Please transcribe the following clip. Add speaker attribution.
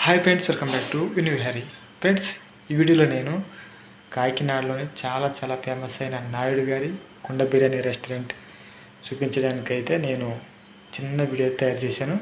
Speaker 1: Hi friends, welcome back to Vihari. Friends, ఈ వీడియోలో నేను కాకినాడలోని చాలా ఫేమస్ అయిన నాయుడు గారి కుండ బిర్యానీ రెస్టారెంట్ చూపించడానికైతే నేను చిన్న వీడియో తయారు చేశాను.